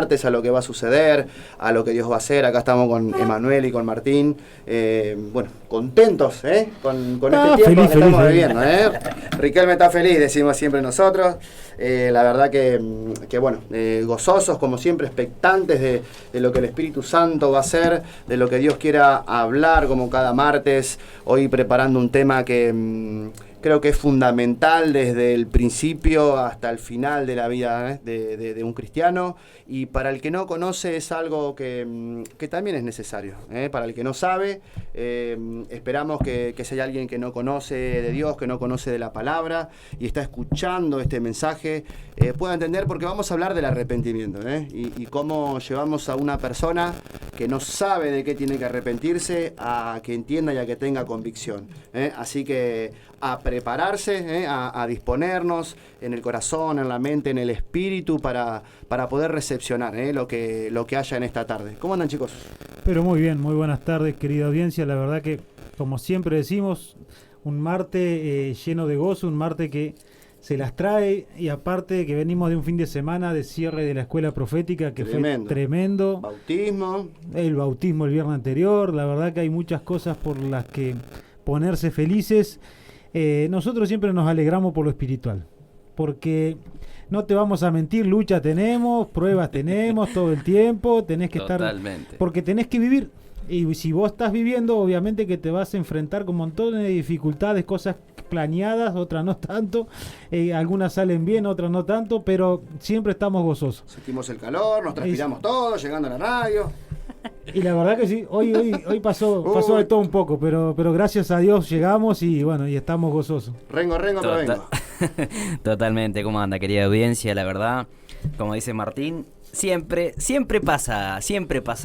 martes, a lo que va a suceder, a lo que Dios va a hacer. Acá estamos con Emanuel y con Martín, bueno, contentos con este tiempo que estamos viviendo. Riquelme está feliz, decimos siempre nosotros. La verdad que bueno, gozosos como siempre, expectantes de lo que el Espíritu Santo va a hacer, de lo que Dios quiera hablar como cada martes. Hoy preparando un tema que creo que es fundamental desde el principio hasta el final de la vida de un cristiano, y para el que no conoce es algo que también es necesario. Para el que no sabe, esperamos que si hay alguien que no conoce de Dios, que no conoce de la palabra y está escuchando este mensaje, pueda entender, porque vamos a hablar del arrepentimiento, y cómo llevamos a una persona que no sabe de qué tiene que arrepentirse a que entienda y a que tenga convicción. Así que a prepararse, a disponernos en el corazón, en la mente, en el espíritu para poder recepcionar lo que haya en esta tarde. ¿Cómo andan, chicos? Pero muy bien, muy buenas tardes, querida audiencia. La verdad que, como siempre decimos, un martes lleno de gozo, un martes que se las trae, y aparte que venimos de un fin de semana de cierre de la escuela profética que fue tremendo. Bautismo. El bautismo el viernes anterior. La verdad que hay muchas cosas por las que ponerse felices. Nosotros siempre nos alegramos por lo espiritual, porque no te vamos a mentir, lucha tenemos, pruebas tenemos todo el tiempo, tenés que estar, porque tenés que vivir, y si vos estás viviendo, obviamente que te vas a enfrentar con montones de dificultades, cosas planeadas, otras no tanto, algunas salen bien, otras no tanto, pero siempre estamos gozosos. Sentimos el calor, nos transpiramos todos, llegando a la radio. Y la verdad que sí, hoy pasó de todo un poco, pero gracias a Dios llegamos y bueno, y estamos gozosos. Rengo, pero vengo. Totalmente. ¿Cómo anda, querida audiencia? La verdad, como dice Martín, siempre pasa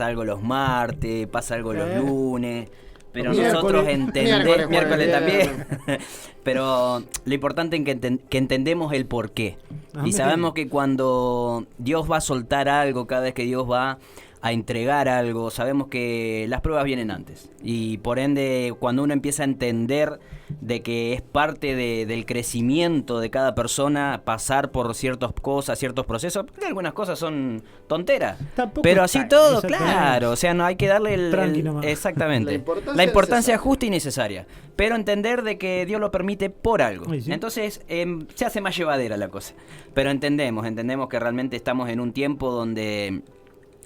algo los martes, pasa algo los lunes, pero nosotros entendemos, miércoles también, pero lo importante es que entendemos el porqué. Y sabemos que cuando Dios va a soltar algo, cada vez que Dios va a entregar algo, sabemos que las pruebas vienen antes, y por ende cuando uno empieza a entender de que es parte del crecimiento de cada persona pasar por ciertas cosas, ciertos procesos, porque algunas cosas son tonteras, pero así todo, claro, o sea, no hay que darle exactamente la importancia justa y necesaria, pero entender de que Dios lo permite por algo. Sí. Entonces se hace más llevadera la cosa, pero entendemos que realmente estamos en un tiempo donde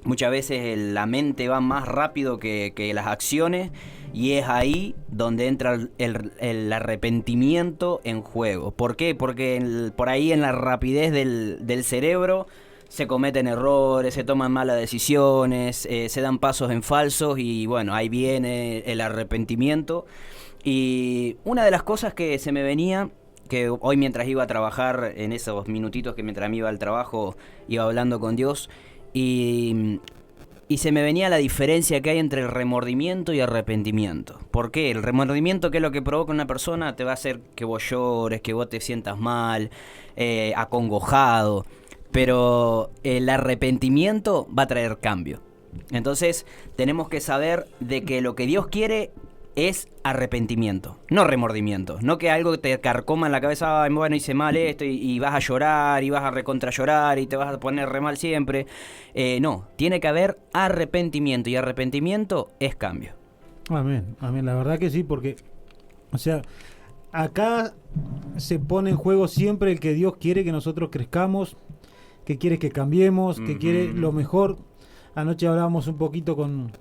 muchas veces la mente va más rápido que las acciones, y es ahí donde entra el arrepentimiento en juego. ¿Por qué? Porque por ahí en la rapidez del cerebro se cometen errores, se toman malas decisiones, se dan pasos en falsos, y bueno, ahí viene el arrepentimiento. Y una de las cosas que se me venía, que hoy mientras iba a trabajar, en esos minutitos que mientras me iba al trabajo iba hablando con Dios, y se me venía la diferencia que hay entre el remordimiento y arrepentimiento. ¿Por qué? El remordimiento, ¿qué es lo que provoca una persona? Te va a hacer que vos llores, que vos te sientas mal, acongojado. Pero el arrepentimiento va a traer cambio. Entonces tenemos que saber de que lo que Dios quiere es arrepentimiento, no remordimiento. No que algo te carcoma en la cabeza, bueno, hice mal esto, y vas a llorar, y vas a recontra llorar, y te vas a poner re mal siempre. No, tiene que haber arrepentimiento, y arrepentimiento es cambio. Amén, la verdad que sí, porque, o sea, acá se pone en juego siempre el que Dios quiere que nosotros crezcamos, que quiere que cambiemos, que quiere lo mejor. Anoche hablábamos un poquito con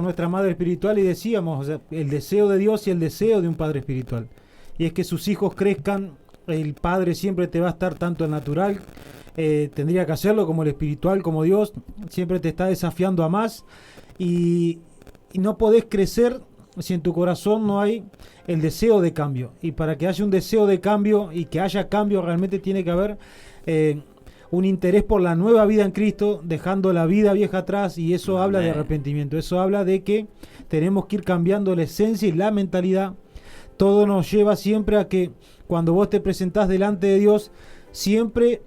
nuestra madre espiritual y decíamos, o sea, el deseo de Dios y el deseo de un padre espiritual, y es que sus hijos crezcan. El padre siempre te va a estar, tanto el natural, tendría que hacerlo, como el espiritual, como Dios siempre te está desafiando a más, y no podés crecer si en tu corazón no hay el deseo de cambio. Y para que haya un deseo de cambio y que haya cambio, realmente tiene que haber un interés por la nueva vida en Cristo, dejando la vida vieja atrás, y eso habla de arrepentimiento. Eso habla de que tenemos que ir cambiando la esencia y la mentalidad. Todo nos lleva siempre a que cuando vos te presentás delante de Dios, siempre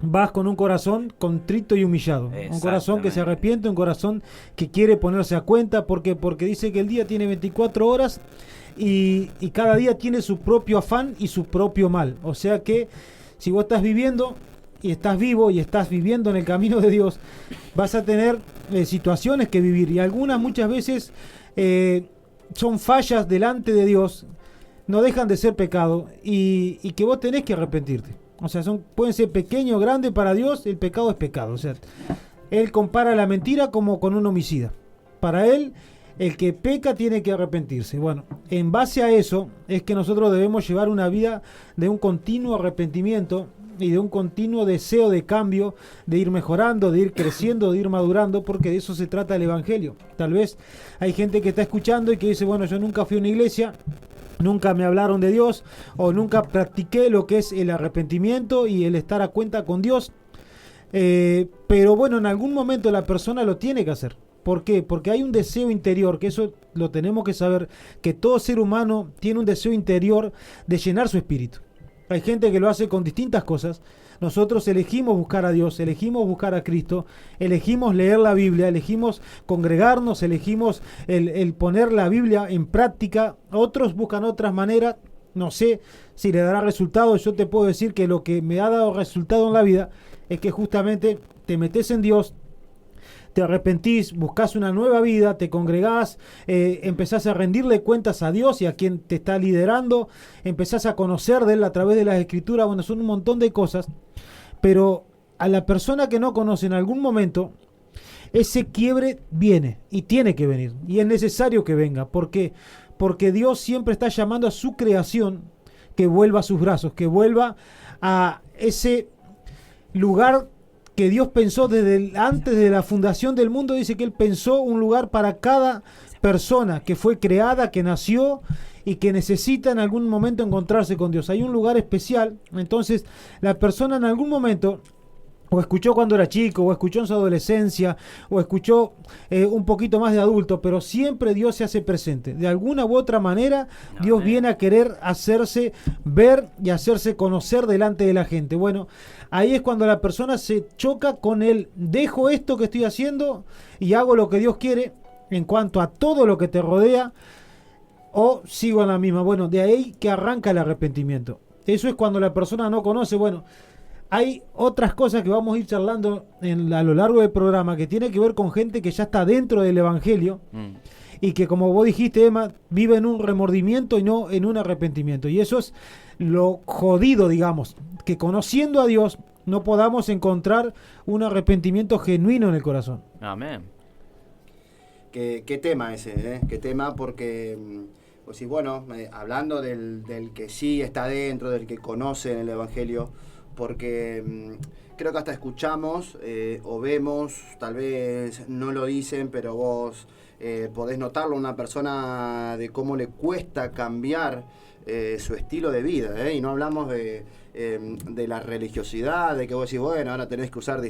vas con un corazón contrito y humillado, un corazón que se arrepiente, un corazón que quiere ponerse a cuenta, porque dice que el día tiene 24 horas y cada día tiene su propio afán y su propio mal. O sea que si vos estás viviendo y estás vivo y estás viviendo en el camino de Dios, vas a tener situaciones que vivir, y algunas muchas veces son fallas delante de Dios, no dejan de ser pecado, y que vos tenés que arrepentirte. O sea, pueden ser pequeños o grandes, para Dios el pecado es pecado. O sea, Él compara la mentira como con un homicida. Para Él, el que peca tiene que arrepentirse. Bueno, en base a eso es que nosotros debemos llevar una vida de un continuo arrepentimiento y de un continuo deseo de cambio, de ir mejorando, de ir creciendo, de ir madurando, porque de eso se trata el Evangelio. Tal vez hay gente que está escuchando y que dice, bueno, yo nunca fui a una iglesia, nunca me hablaron de Dios, o nunca practiqué lo que es el arrepentimiento y el estar a cuenta con Dios. Pero bueno, en algún momento la persona lo tiene que hacer. ¿Por qué? Porque hay un deseo interior, que eso lo tenemos que saber, que todo ser humano tiene un deseo interior de llenar su espíritu. Hay gente que lo hace con distintas cosas. Nosotros elegimos buscar a Dios, elegimos buscar a Cristo, elegimos leer la Biblia, elegimos congregarnos, elegimos el poner la Biblia en práctica. Otros buscan otras maneras, no sé si le dará resultado. Yo te puedo decir que lo que me ha dado resultado en la vida es que justamente te metes en Dios, te arrepentís, buscás una nueva vida, te congregás, empezás a rendirle cuentas a Dios y a quien te está liderando, empezás a conocer de Él a través de las Escrituras. Bueno, son un montón de cosas, pero a la persona que no conoce en algún momento, ese quiebre viene y tiene que venir, y es necesario que venga. ¿Por qué? Porque Dios siempre está llamando a su creación que vuelva a sus brazos, que vuelva a ese lugar que Dios pensó antes de la fundación del mundo. Dice que Él pensó un lugar para cada persona que fue creada, que nació y que necesita en algún momento encontrarse con Dios. Hay un lugar especial. Entonces la persona en algún momento, o escuchó cuando era chico, o escuchó en su adolescencia, o escuchó un poquito más de adulto, pero siempre Dios se hace presente. De alguna u otra manera, Dios viene a querer hacerse ver y hacerse conocer delante de la gente. Bueno, ahí es cuando la persona se choca con él. Dejo esto que estoy haciendo y hago lo que Dios quiere en cuanto a todo lo que te rodea, o sigo en la misma. Bueno, de ahí que arranca el arrepentimiento. Eso es cuando la persona no conoce. Bueno, hay otras cosas que vamos a ir charlando a lo largo del programa, que tiene que ver con gente que ya está dentro del Evangelio y que, como vos dijiste, Emma, vive en un remordimiento y no en un arrepentimiento. Y eso es lo jodido, digamos, que conociendo a Dios no podamos encontrar un arrepentimiento genuino en el corazón. Amén. ¿Qué tema ese? ¿Qué tema? Porque, pues sí, bueno, hablando del que sí está dentro, del que conoce en el Evangelio, porque creo que hasta escuchamos o vemos, tal vez no lo dicen, pero vos podés notarlo, una persona de cómo le cuesta cambiar su estilo de vida, y no hablamos de la religiosidad, de que vos decís, bueno, ahora tenés que usar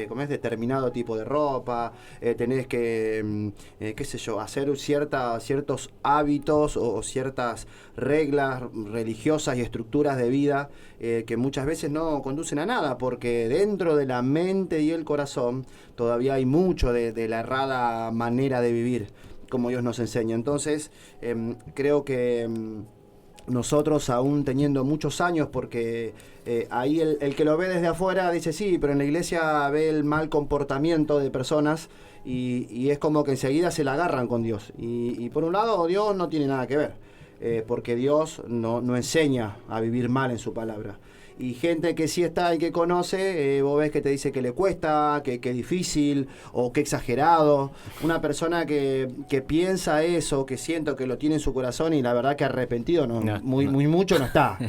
como es determinado tipo de ropa, tenés que, qué sé yo, hacer ciertos hábitos o ciertas reglas religiosas y estructuras de vida que muchas veces no conducen a nada, porque dentro de la mente y el corazón todavía hay mucho de la errada manera de vivir, como Dios nos enseña. Entonces, creo que nosotros, aún teniendo muchos años, porque ahí el que lo ve desde afuera dice sí, pero en la iglesia ve el mal comportamiento de personas y es como que enseguida se la agarran con Dios. Y por un lado, Dios no tiene nada que ver, porque Dios no enseña a vivir mal en su palabra. Y gente que sí está y que conoce, vos ves que te dice que le cuesta, que es difícil o que exagerado. Una persona que piensa eso, que siento que lo tiene en su corazón y la verdad que arrepentido muy mucho no está,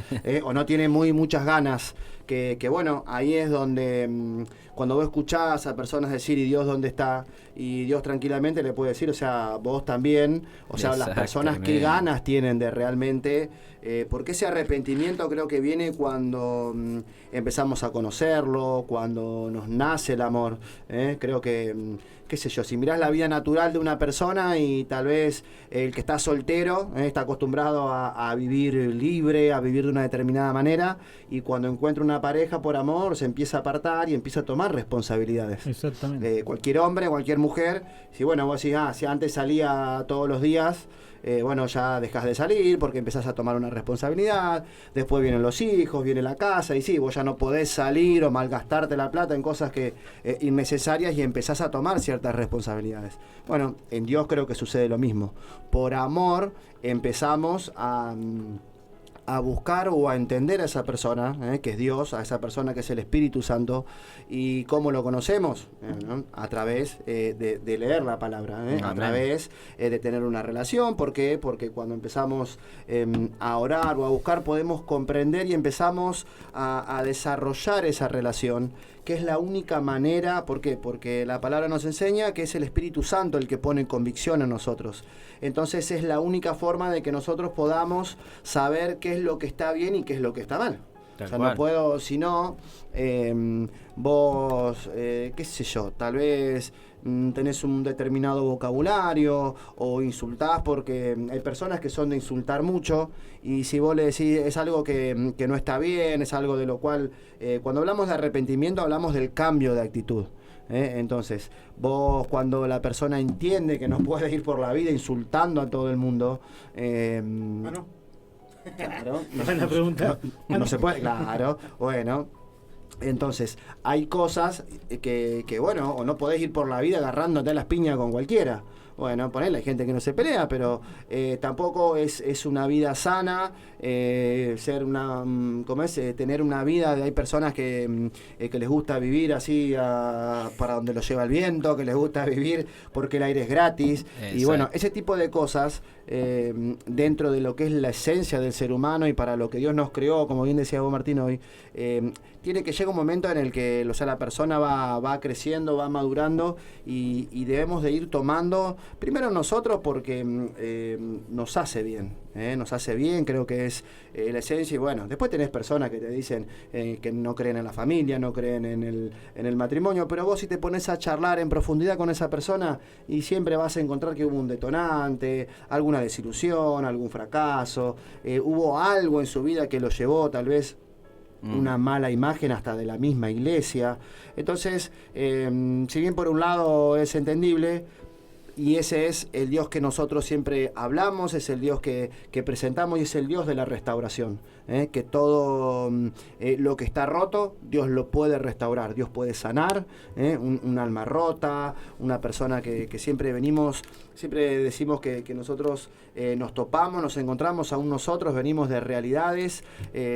o no tiene muchas ganas. Que bueno, ahí es donde cuando vos escuchás a personas decir ¿y Dios dónde está? Y Dios tranquilamente le puede decir, o sea, vos también, o sea, las personas qué ganas tienen de realmente, porque ese arrepentimiento creo que viene cuando empezamos a conocerlo, cuando nos nace el amor, creo que, qué sé yo, si mirás la vida natural de una persona y tal vez el que está soltero está acostumbrado a vivir libre, a vivir de una determinada manera, y cuando encuentra una pareja por amor se empieza a apartar y empieza a tomar responsabilidades. Exactamente. Cualquier hombre, cualquier mujer, si bueno, vos decís, si antes salía todos los días, bueno, ya dejas de salir porque empezás a tomar una responsabilidad, después vienen los hijos, viene la casa, y sí, vos ya no podés salir o malgastarte la plata en cosas que innecesarias y empezás a tomar ciertas responsabilidades. Bueno, en Dios creo que sucede lo mismo. Por amor empezamos a buscar o a entender a esa persona, que es Dios, a esa persona que es el Espíritu Santo. ¿Y cómo lo conocemos? ¿No? A través de leer la palabra, a través de tener una relación. ¿Por qué? Porque cuando empezamos a orar o a buscar, podemos comprender y empezamos a desarrollar esa relación, que es la única manera. ¿Por qué? Porque la palabra nos enseña que es el Espíritu Santo el que pone convicción en nosotros. Entonces es la única forma de que nosotros podamos saber qué es lo que está bien y qué es lo que está mal. O sea, no puedo, si no, vos, qué sé yo, tal vez tenés un determinado vocabulario o insultás, porque hay personas que son de insultar mucho, y si vos le decís es algo que no está bien, es algo de lo cual, cuando hablamos de arrepentimiento hablamos del cambio de actitud. Entonces, vos cuando la persona entiende que no puede ir por la vida insultando a todo el mundo, ¿no? Claro, Buena pregunta. No se puede, claro, bueno. Entonces, hay cosas que bueno, o no podés ir por la vida agarrándote a las piñas con cualquiera. Bueno, ponele, hay gente que no se pelea, pero tampoco es una vida sana, ser una, ¿cómo es? Tener una vida, hay personas que les gusta vivir así para donde lo lleva el viento, que les gusta vivir porque el aire es gratis. Exacto. Y bueno, ese tipo de cosas, dentro de lo que es la esencia del ser humano y para lo que Dios nos creó, como bien decía vos, Martín, hoy, tiene que llegar un momento en el que, o sea, la persona va creciendo, va madurando, y debemos de ir tomando, primero nosotros, porque nos hace bien, creo que es la esencia. Y bueno, después tenés personas que te dicen que no creen en la familia, no creen en el matrimonio, pero vos si te pones a charlar en profundidad con esa persona, y siempre vas a encontrar que hubo un detonante, alguna desilusión, algún fracaso, hubo algo en su vida que lo llevó tal vez una mala imagen hasta de la misma iglesia. Entonces, si bien por un lado es entendible, y ese es el Dios que nosotros siempre hablamos, es el Dios que presentamos, y es el Dios de la restauración, que todo lo que está roto, Dios lo puede restaurar, Dios puede sanar, un alma rota, una persona que siempre decimos que nosotros nos topamos, nos encontramos, aún nosotros venimos de realidades,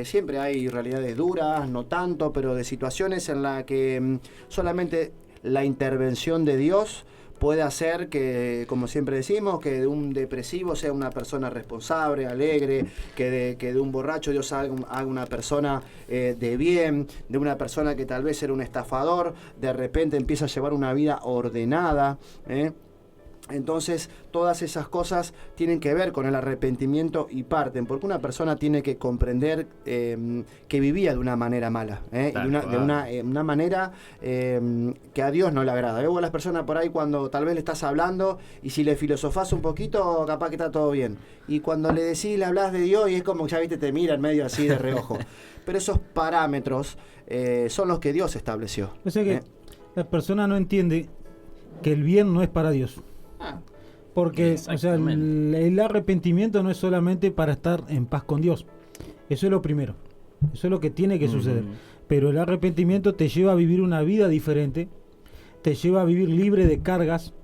siempre hay realidades duras, no tanto, pero de situaciones en las que solamente la intervención de Dios puede hacer que, como siempre decimos, que de un depresivo sea una persona responsable, alegre, que de un borracho Dios haga una persona de bien, de una persona que tal vez era un estafador, de repente empieza a llevar una vida ordenada. Entonces, todas esas cosas tienen que ver con el arrepentimiento y parten, porque una persona tiene que comprender que vivía de una manera mala, de una manera que a Dios no le agrada. Veo a las personas por ahí cuando tal vez le estás hablando, y si le filosofás un poquito, capaz que está todo bien. Y cuando le decís, le hablás de Dios, y es como que ya viste, te mira en medio así de reojo. Pero esos parámetros son los que Dios estableció. O sea que la persona no entiende que el bien no es para Dios. Porque, o sea, el arrepentimiento no es solamente para estar en paz con Dios. Eso es lo primero. Eso es lo que tiene que suceder. Pero el arrepentimiento te lleva a vivir una vida diferente, te lleva a vivir libre de cargas,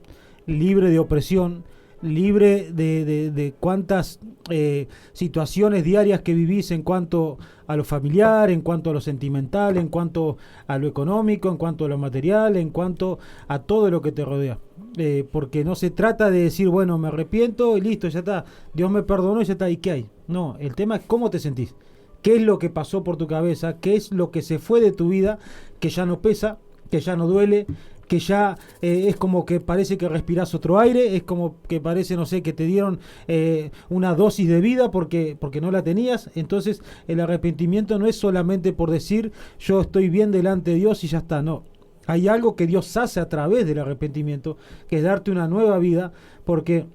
libre de opresión, libre de cuántas situaciones diarias que vivís en cuanto a lo familiar, en cuanto a lo sentimental, en cuanto a lo económico, en cuanto a lo material, en cuanto a todo lo que te rodea. Porque no se trata de decir, bueno, me arrepiento y listo, ya está, Dios me perdonó y ya está, ¿y qué hay? No, el tema es cómo te sentís, qué es lo que pasó por tu cabeza, qué es lo que se fue de tu vida, que ya no pesa, que ya no duele, que ya es como que parece que respirás otro aire, es como que parece, no sé, que te dieron una dosis de vida porque no la tenías. Entonces el arrepentimiento no es solamente por decir yo estoy bien delante de Dios y ya está, no. Hay algo que Dios hace a través del arrepentimiento, que es darte una nueva vida, porque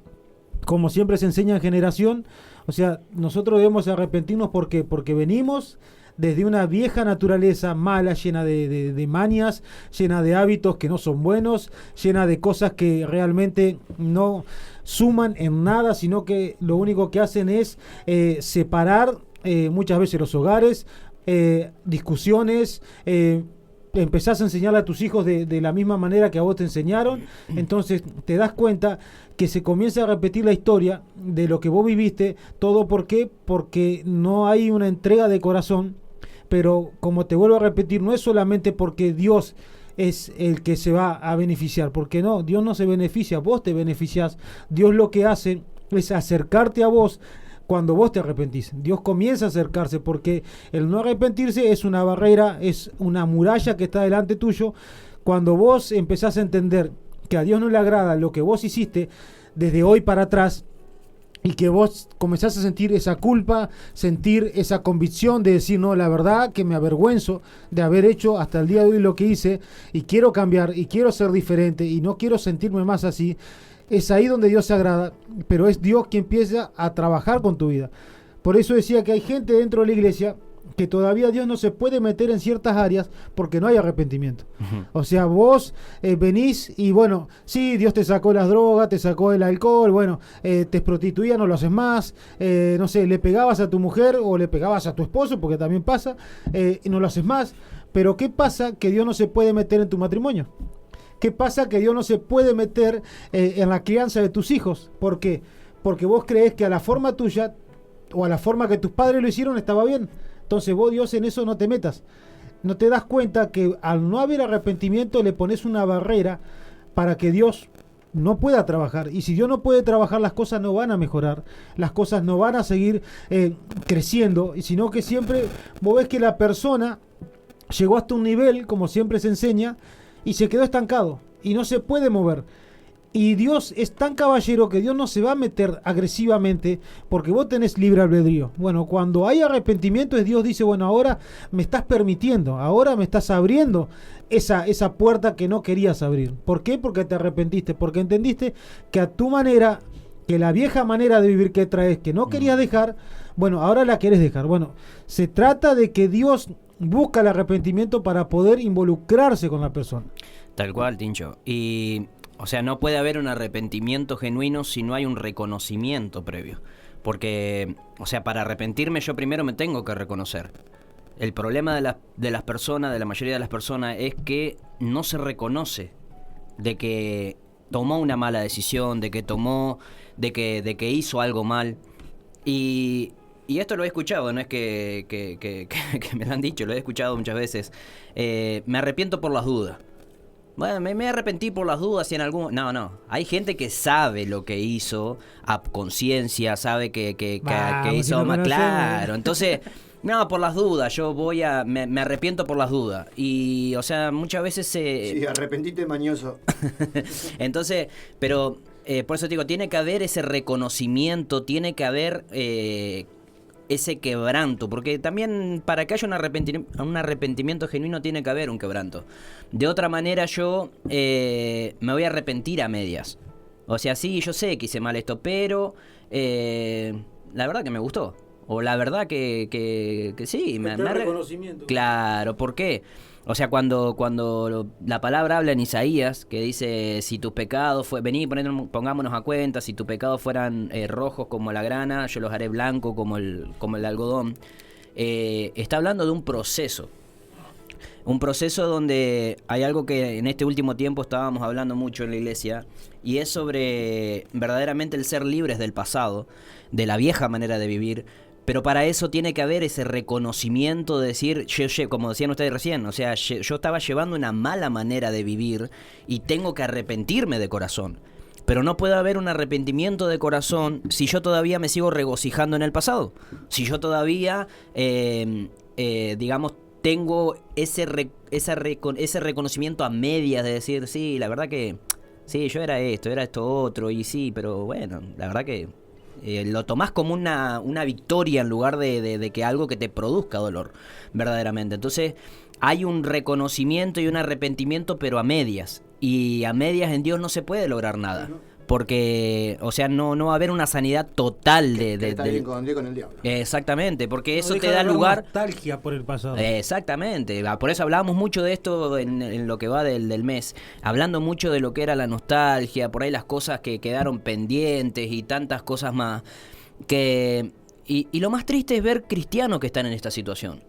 como siempre se enseña en generación, o sea, nosotros debemos arrepentirnos porque venimos desde una vieja naturaleza mala, llena de mañas, llena de hábitos que no son buenos, llena de cosas que realmente no suman en nada, sino que lo único que hacen es separar muchas veces los hogares, discusiones, empezás a enseñarle a tus hijos de la misma manera que a vos te enseñaron, entonces te das cuenta que se comienza a repetir la historia de lo que vos viviste, todo ¿por qué? Porque no hay una entrega de corazón, pero como te vuelvo a repetir, no es solamente porque Dios es el que se va a beneficiar, porque no, Dios no se beneficia, vos te beneficiás. Dios lo que hace es acercarte a vos cuando vos te arrepentís. Dios comienza a acercarse, porque el no arrepentirse es una barrera, es una muralla que está delante tuyo. Cuando vos empezás a entender que a Dios no le agrada lo que vos hiciste desde hoy para atrás, y que vos comenzás a sentir esa culpa, sentir esa convicción de decir, no, la verdad que me avergüenzo de haber hecho hasta el día de hoy lo que hice, y quiero cambiar, y quiero ser diferente, y no quiero sentirme más así. Es ahí donde Dios se agrada, pero es Dios quien empieza a trabajar con tu vida. Por eso decía que hay gente dentro de la iglesia que todavía Dios no se puede meter en ciertas áreas porque no hay arrepentimiento. O sea, vos venís y bueno, sí, Dios te sacó las drogas, te sacó el alcohol, bueno, te prostituía, no lo haces más, no sé, le pegabas a tu mujer o le pegabas a tu esposo, porque también pasa, no lo haces más. Pero ¿qué pasa? Que Dios no se puede meter en tu matrimonio. ¿Qué pasa? Que Dios no se puede meter en la crianza de tus hijos. ¿Por qué? Porque vos creés que a la forma tuya o a la forma que tus padres lo hicieron estaba bien. Entonces vos, Dios, en eso no te metas. No te das cuenta que al no haber arrepentimiento le pones una barrera para que Dios no pueda trabajar. Y si Dios no puede trabajar, las cosas no van a mejorar, las cosas no van a seguir creciendo, sino que siempre vos ves que la persona llegó hasta un nivel, como siempre se enseña, y se quedó estancado y no se puede mover. Y Dios es tan caballero que Dios no se va a meter agresivamente porque vos tenés libre albedrío. Bueno, cuando hay arrepentimiento, Dios dice, bueno, ahora me estás permitiendo, ahora me estás abriendo esa puerta que no querías abrir. ¿Por qué? Porque te arrepentiste, porque entendiste que a tu manera, que la vieja manera de vivir que traes, que no querías dejar, bueno, ahora la querés dejar. Bueno, se trata de que Dios busca el arrepentimiento para poder involucrarse con la persona. Tal cual, Tincho. Y o sea, no puede haber un arrepentimiento genuino si no hay un reconocimiento previo. Porque, o sea, para arrepentirme yo primero me tengo que reconocer. El problema de las personas, de la mayoría de las personas, es que no se reconoce de que tomó una mala decisión, de que hizo algo mal. Y esto lo he escuchado, no es que me lo han dicho, lo he escuchado muchas veces. Me arrepiento por las dudas. Bueno, me arrepentí por las dudas y en algún... No. Hay gente que sabe lo que hizo a conciencia, sabe que hizo mal. Claro, entonces... No, por las dudas, me arrepiento por las dudas. Y, o sea, muchas veces Sí, arrepentite mañoso. Entonces, pero... por eso te digo, tiene que haber ese reconocimiento, tiene que haber... ese quebranto, porque también para que haya un arrepentimiento genuino tiene que haber un quebranto. De otra manera yo me voy a arrepentir a medias. O sea, sí, yo sé que hice mal esto, pero la verdad que me gustó. O la verdad que sí. Reconocimiento. Claro, ¿por qué? O sea, cuando la palabra habla en Isaías, que dice, si tus pecados pongámonos a cuenta, si tus pecados fueran rojos como la grana, yo los haré blanco como el algodón. Está hablando de un proceso. Un proceso donde hay algo que en este último tiempo estábamos hablando mucho en la iglesia, y es sobre verdaderamente el ser libres del pasado, de la vieja manera de vivir. Pero para eso tiene que haber ese reconocimiento de decir, como decían ustedes recién, o sea, yo estaba llevando una mala manera de vivir y tengo que arrepentirme de corazón. Pero no puede haber un arrepentimiento de corazón si yo todavía me sigo regocijando en el pasado. Si yo todavía, digamos, tengo ese reconocimiento a medias de decir, sí, la verdad que, sí, yo era esto otro, y sí, pero bueno, la verdad que... lo tomás como una victoria en lugar de que algo que te produzca dolor, verdaderamente. Entonces hay un reconocimiento y un arrepentimiento, pero a medias. Y a medias en Dios no se puede lograr nada. porque, o sea, no va a haber una sanidad total de está bien con Dios, con el diablo. Exactamente, porque No eso deja te de da haber lugar. nostalgia por el pasado. Exactamente, por eso hablábamos mucho de esto en lo que va del mes, hablando mucho de lo que era la nostalgia, por ahí las cosas que quedaron pendientes y tantas cosas más, y lo más triste es ver cristianos que están en esta situación.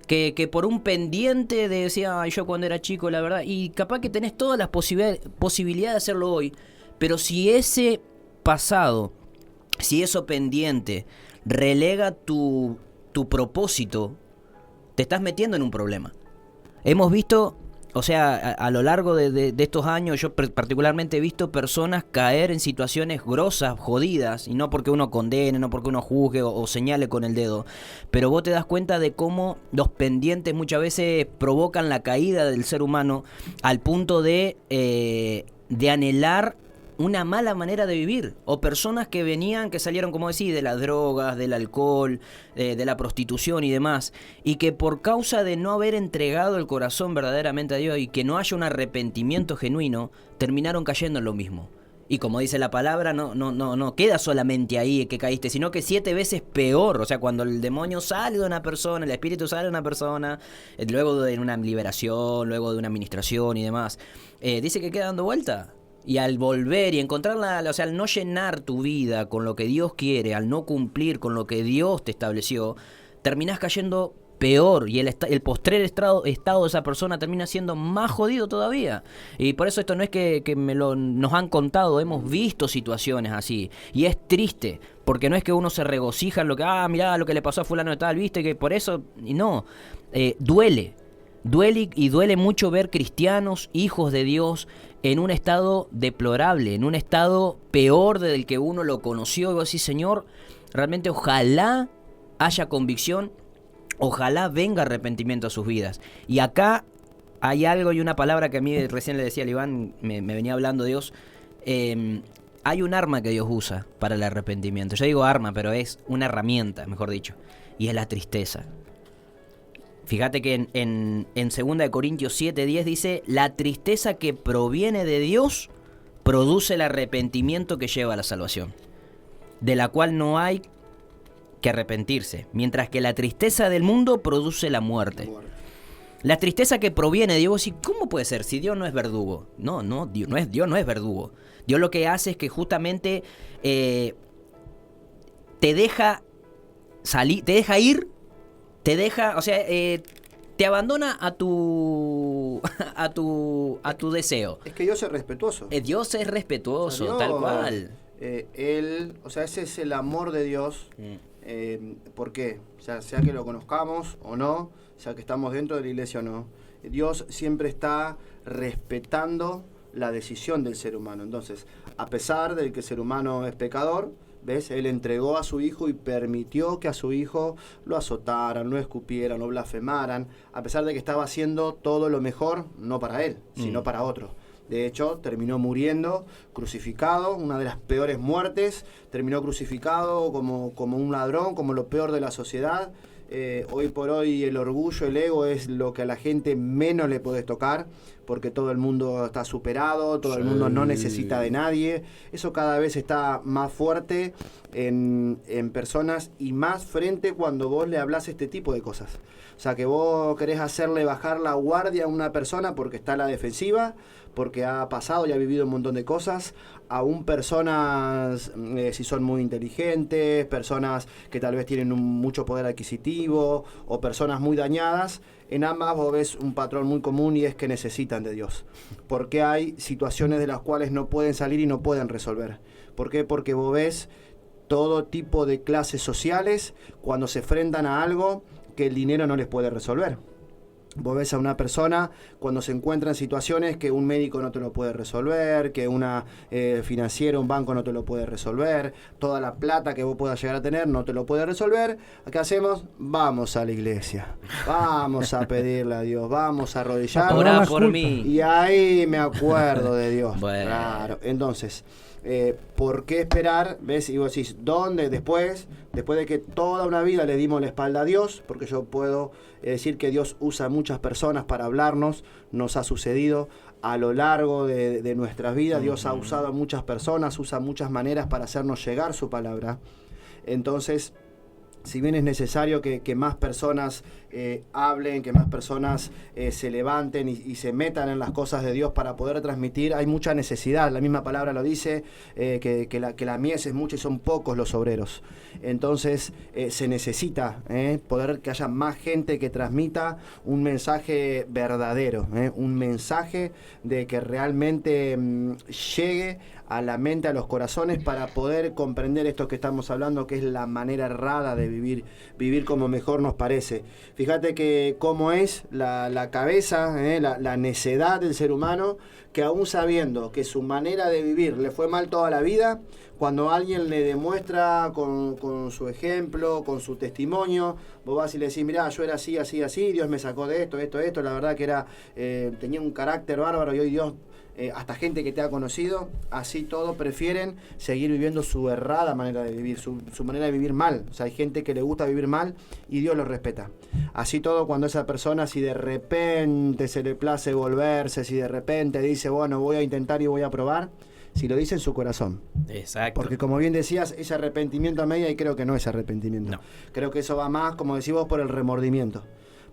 Que por un pendiente de decía, yo cuando era chico, la verdad, y capaz que tenés todas las posibilidades de hacerlo hoy, pero si ese pasado, si eso pendiente relega tu propósito, te estás metiendo en un problema. Hemos visto, o sea, a lo largo de estos años, yo particularmente he visto personas caer en situaciones grosas, jodidas, y no porque uno condene, no porque uno juzgue o señale con el dedo, pero vos te das cuenta de cómo los pendientes muchas veces provocan la caída del ser humano al punto de anhelar una mala manera de vivir, o personas que salieron, como decís, de las drogas, del alcohol, de la prostitución y demás, y que por causa de no haber entregado el corazón verdaderamente a Dios y que no haya un arrepentimiento genuino, terminaron cayendo en lo mismo. Y como dice la palabra, no queda solamente ahí que caíste, sino que 7 veces peor. O sea, cuando el demonio sale de una persona, el espíritu sale de una persona, luego de una liberación, luego de una administración y demás, dice que queda dando vuelta. Y al volver y encontrarla, o sea, al no llenar tu vida con lo que Dios quiere, al no cumplir con lo que Dios te estableció, terminás cayendo peor y el postrer estado de esa persona termina siendo más jodido todavía. Y por eso esto no es que nos han contado, hemos visto situaciones así. Y es triste, porque no es que uno se regocija en lo que, mirá lo que le pasó a fulano de tal, viste, que por eso, y no, duele y duele mucho ver cristianos, hijos de Dios, en un estado deplorable, en un estado peor del que uno lo conoció. Y vos decís, Señor, realmente ojalá haya convicción, ojalá venga arrepentimiento a sus vidas. Y acá hay algo y una palabra que a mí recién le decía al Iván, me venía hablando Dios. Hay un arma que Dios usa para el arrepentimiento. Yo digo arma, pero es una herramienta, mejor dicho, y es la tristeza. Fíjate que en 2 Corintios 7:10 dice, la tristeza que proviene de Dios produce el arrepentimiento que lleva a la salvación, de la cual no hay que arrepentirse, mientras que la tristeza del mundo produce la muerte. La tristeza que proviene de Dios, ¿y cómo puede ser si Dios no es verdugo? No, Dios no es verdugo. Dios lo que hace es que justamente te deja salir, te deja ir, o sea, te abandona a tu deseo. Es que Dios es respetuoso. Dios es respetuoso, Dios, tal cual. O sea, ese es el amor de Dios. ¿Por qué? O sea que lo conozcamos o no, sea que estamos dentro de la iglesia o no, Dios siempre está respetando la decisión del ser humano. Entonces, a pesar de que el ser humano es pecador, ¿ves? Él entregó a su hijo y permitió que a su hijo lo azotaran, lo escupieran, lo blasfemaran, a pesar de que estaba haciendo todo lo mejor, no para él, sino para otro. De hecho, terminó muriendo, crucificado, una de las peores muertes, terminó crucificado como un ladrón, como lo peor de la sociedad. Hoy por hoy el orgullo, el ego es lo que a la gente menos le puede tocar, porque todo el mundo está superado, todo el mundo no necesita de nadie. Eso cada vez está más fuerte en personas y más frente cuando vos le hablas este tipo de cosas. O sea, que vos querés hacerle bajar la guardia a una persona porque está a la defensiva, porque ha pasado y ha vivido un montón de cosas, aún personas, si son muy inteligentes, personas que tal vez tienen mucho poder adquisitivo, o personas muy dañadas. En ambas vos ves un patrón muy común y es que necesitan de Dios. Porque hay situaciones de las cuales no pueden salir y no pueden resolver. ¿Por qué? Porque vos ves todo tipo de clases sociales cuando se enfrentan a algo que el dinero no les puede resolver. Vos ves a una persona cuando se encuentra en situaciones que un médico no te lo puede resolver, que una financiera, un banco no te lo puede resolver, toda la plata que vos puedas llegar a tener no te lo puede resolver. ¿Qué hacemos? Vamos a la iglesia, vamos a pedirle a Dios, vamos a arrodillarnos. Orá por mí. Y ahí me acuerdo de Dios. Bueno. Claro, entonces, ¿por qué esperar? ¿Ves? Y vos decís, ¿dónde? Después de que toda una vida le dimos la espalda a Dios, porque yo puedo decir que Dios usa muchas personas para hablarnos, nos ha sucedido a lo largo de nuestras vidas. Dios ha usado a muchas personas, usa muchas maneras para hacernos llegar su palabra. Entonces, si bien es necesario que más personas hablen, que más personas se levanten y se metan en las cosas de Dios para poder transmitir, hay mucha necesidad. La misma palabra lo dice, que la mies es mucha y son pocos los obreros. Entonces se necesita poder que haya más gente que transmita un mensaje verdadero, un mensaje de que realmente llegue a la mente, a los corazones, para poder comprender esto que estamos hablando, que es la manera errada de vivir como mejor nos parece. Fíjate que cómo es la cabeza, la necedad del ser humano, que aún sabiendo que su manera de vivir le fue mal toda la vida, cuando alguien le demuestra con su ejemplo, con su testimonio, vos vas y le decís, mirá, yo era así, así, así, Dios me sacó de esto, la verdad que tenía un carácter bárbaro y hoy Dios... hasta gente que te ha conocido, así todo prefieren seguir viviendo su errada manera de vivir, su manera de vivir mal. O sea, hay gente que le gusta vivir mal y Dios lo respeta. Así todo, cuando esa persona, si de repente se le place volverse, si de repente dice, bueno, voy a intentar y voy a probar, si lo dice en su corazón. Exacto. Porque como bien decías, ese arrepentimiento a media, y creo que no es arrepentimiento. No. Creo que eso va más, como decís vos, por el remordimiento.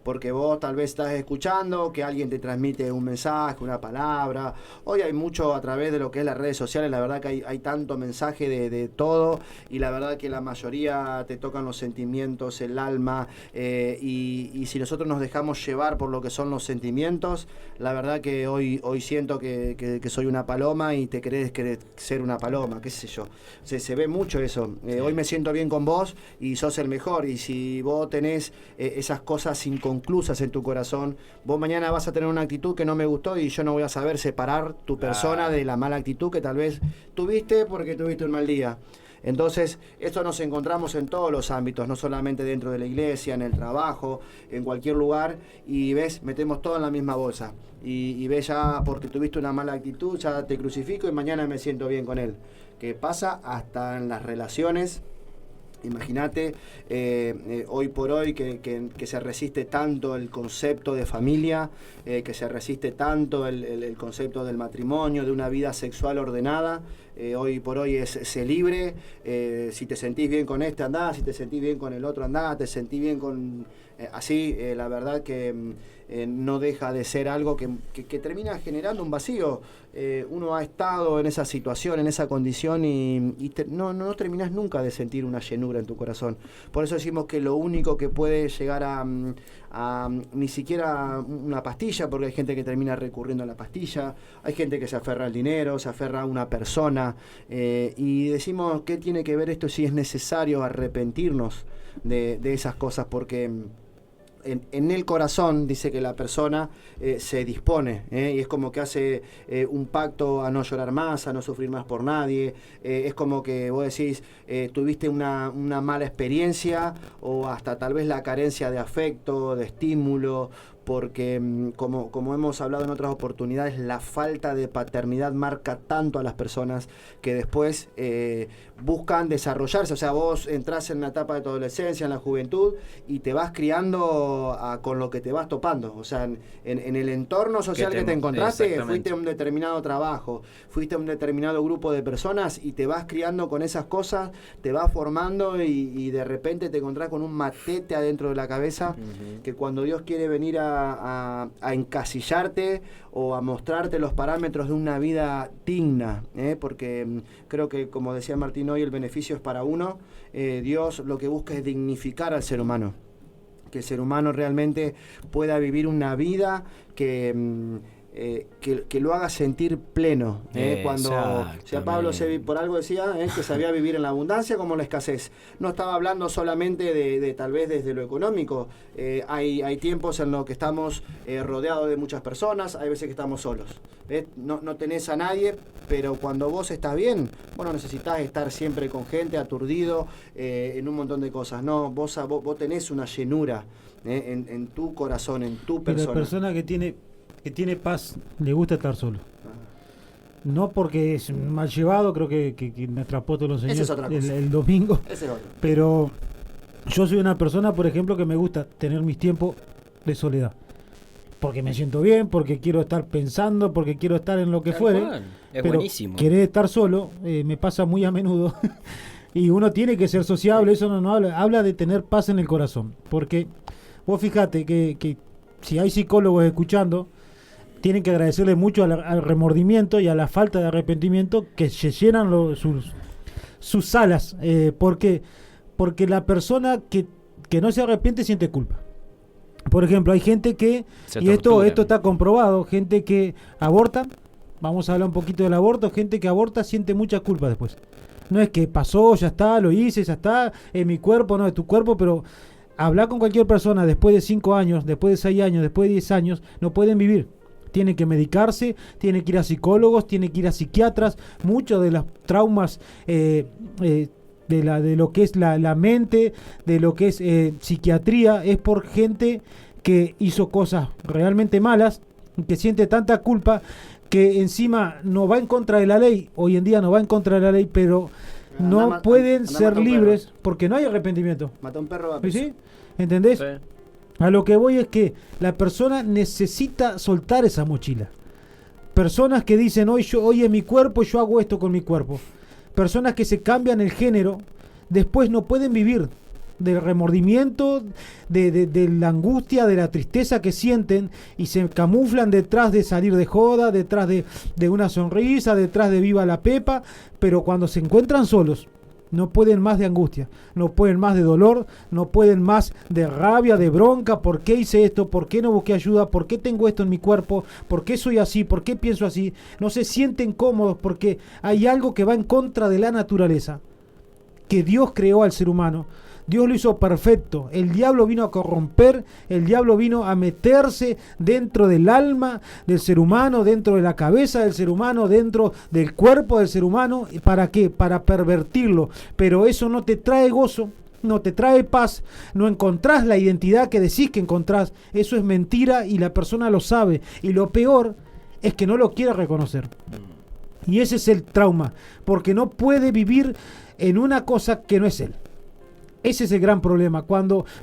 Porque vos tal vez estás escuchando que alguien te transmite un mensaje, una palabra. Hoy hay mucho a través de lo que es las redes sociales, la verdad que hay tanto mensaje de todo, y la verdad que la mayoría te tocan los sentimientos, el alma, y si nosotros nos dejamos llevar por lo que son los sentimientos, la verdad que hoy siento que soy una paloma y te querés ser una paloma, qué sé yo. Se ve mucho eso. Sí. Hoy me siento bien con vos y sos el mejor, y si vos tenés esas cosas inconclusas en tu corazón, vos mañana vas a tener una actitud que no me gustó y yo no voy a saber separar tu persona de la mala actitud que tal vez tuviste porque tuviste un mal día. Entonces, esto nos encontramos en todos los ámbitos, no solamente dentro de la iglesia, en el trabajo, en cualquier lugar, y ves, metemos todo en la misma bolsa. Y ves, ya porque tuviste una mala actitud, ya te crucifico y mañana me siento bien con él. Que pasa hasta en las relaciones. Imagínate, hoy por hoy que se resiste tanto el concepto de familia, que se resiste tanto el concepto del matrimonio, de una vida sexual ordenada. Hoy por hoy es libre. Si te sentís bien con este, andá; si te sentís bien con el otro, andá; te sentís bien con... así, la verdad que no deja de ser algo que termina generando un vacío. Uno ha estado en esa situación, en esa condición, y no terminás nunca de sentir una llenura en tu corazón. Por eso decimos que lo único que puede llegar a ni siquiera una pastilla, porque hay gente que termina recurriendo a la pastilla, hay gente que se aferra al dinero, se aferra a una persona, y decimos, ¿qué tiene que ver esto? Si es necesario arrepentirnos de esas cosas, porque en el corazón dice que la persona se dispone, y es como que hace un pacto a no llorar más, a no sufrir más por nadie. Es como que vos decís, tuviste una mala experiencia, o hasta tal vez la carencia de afecto, de estímulo, porque como hemos hablado en otras oportunidades, la falta de paternidad marca tanto a las personas que después buscan desarrollarse. O sea, vos entrás en una etapa de tu adolescencia, en la juventud, y te vas criando con lo que te vas topando. O sea, en el entorno social que te encontraste, fuiste a un determinado trabajo, fuiste a un determinado grupo de personas, y te vas criando con esas cosas, te vas formando, y de repente te encontrás con un matete adentro de la cabeza, que cuando Dios quiere venir a encasillarte o a mostrarte los parámetros de una vida digna, porque creo que, como decía Martín hoy, el beneficio es para uno. Dios lo que busca es dignificar al ser humano, que el ser humano realmente pueda vivir una vida que lo haga sentir pleno. Cuando Pablo por algo decía que sabía vivir en la abundancia como en la escasez. No estaba hablando solamente de tal vez desde lo económico. Hay tiempos en los que estamos rodeados de muchas personas, hay veces que estamos solos. No tenés a nadie, pero cuando vos estás bien, vos no necesitás estar siempre con gente, aturdido en un montón de cosas. No, vos tenés una llenura en tu corazón, en tu persona. Pero la persona que tiene paz le gusta estar solo. No porque es mal llevado, creo que nuestro apóstol lo enseñó el domingo. Ese es otro. Pero yo soy una persona, por ejemplo, que me gusta tener mis tiempos de soledad. porque me siento bien, porque quiero estar pensando, porque quiero estar en lo que Tal fuere. cual. Es pero buenísimo. querer estar solo me pasa muy a menudo. Y uno tiene que ser sociable, eso no habla de tener paz en el corazón. Porque vos fíjate que si hay psicólogos escuchando, tienen que agradecerle mucho al remordimiento y a la falta de arrepentimiento que se llenan sus salas. Porque la persona que no se arrepiente siente culpa. Por ejemplo, hay gente que, y esto está comprobado, gente que aborta, vamos a hablar un poquito del aborto, gente que aborta siente mucha culpa después. No es que pasó, ya está, lo hice, ya está, en mi cuerpo, no es tu cuerpo, pero hablar con cualquier persona después de 5 años, después de 6 años, después de 10 años, no pueden vivir. Tienen que medicarse, tienen que ir a psicólogos, tienen que ir a psiquiatras. Muchos de los traumas de lo que es la mente, de lo que es psiquiatría, es por gente que hizo cosas realmente malas, que siente tanta culpa, que encima no va en contra de la ley, hoy en día no va en contra de la ley, pero no pueden ser libres porque no hay arrepentimiento. Mata un perro a ¿Sí? ¿Entendés? Sí. A lo que voy es que la persona necesita soltar esa mochila. Personas que dicen, hoy en mi cuerpo, yo hago esto con mi cuerpo. Personas que se cambian el género, después no pueden vivir del remordimiento, de la angustia, de la tristeza que sienten y se camuflan detrás de salir de joda, detrás de una sonrisa, detrás de viva la pepa, pero cuando se encuentran solos, no pueden más de angustia, no pueden más de dolor, no pueden más de rabia, de bronca. ¿Por qué hice esto? ¿Por qué no busqué ayuda? ¿Por qué tengo esto en mi cuerpo? ¿Por qué soy así? ¿Por qué pienso así? No se sienten cómodos porque hay algo que va en contra de la naturaleza que Dios creó al ser humano. Dios lo hizo perfecto. El diablo vino a corromper, el diablo vino a meterse dentro del alma del ser humano, dentro de la cabeza del ser humano, dentro del cuerpo del ser humano. ¿Para qué? Para pervertirlo. Pero eso no te trae gozo, no te trae paz, no encontrás la identidad que decís que encontrás. Eso es mentira y la persona lo sabe. Y lo peor es que no lo quiere reconocer. Y ese es el trauma, porque no puede vivir en una cosa que no es él. Ese es el gran problema,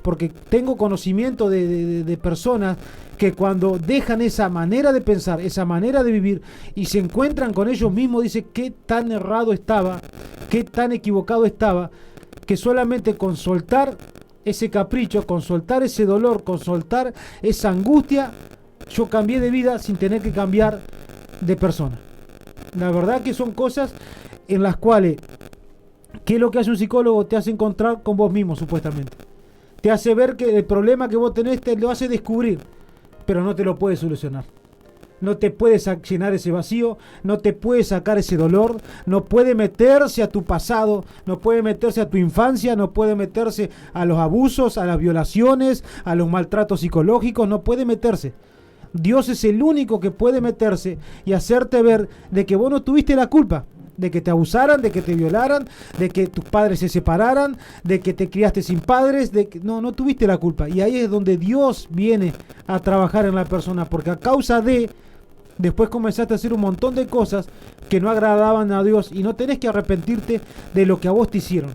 porque tengo conocimiento de personas que cuando dejan esa manera de pensar, esa manera de vivir y se encuentran con ellos mismos, dicen qué tan errado estaba, qué tan equivocado estaba, que solamente con soltar ese capricho, con soltar ese dolor, con soltar esa angustia, yo cambié de vida sin tener que cambiar de persona. La verdad que son cosas en las cuales... ¿Qué es lo que hace un psicólogo? Te hace encontrar con vos mismo, supuestamente. Te hace ver que el problema que vos tenés te lo hace descubrir, pero no te lo puede solucionar. No te puede llenar ese vacío, no te puede sacar ese dolor, no puede meterse a tu pasado, no puede meterse a tu infancia, no puede meterse a los abusos, a las violaciones, a los maltratos psicológicos, no puede meterse. Dios es el único que puede meterse y hacerte ver de que vos no tuviste la culpa. De que te abusaran, de que te violaran, de que tus padres se separaran, de que te criaste sin padres, de que no tuviste la culpa. Y ahí es donde Dios viene a trabajar en la persona, porque a causa de, después comenzaste a hacer un montón de cosas que no agradaban a Dios y no tenés que arrepentirte de lo que a vos te hicieron.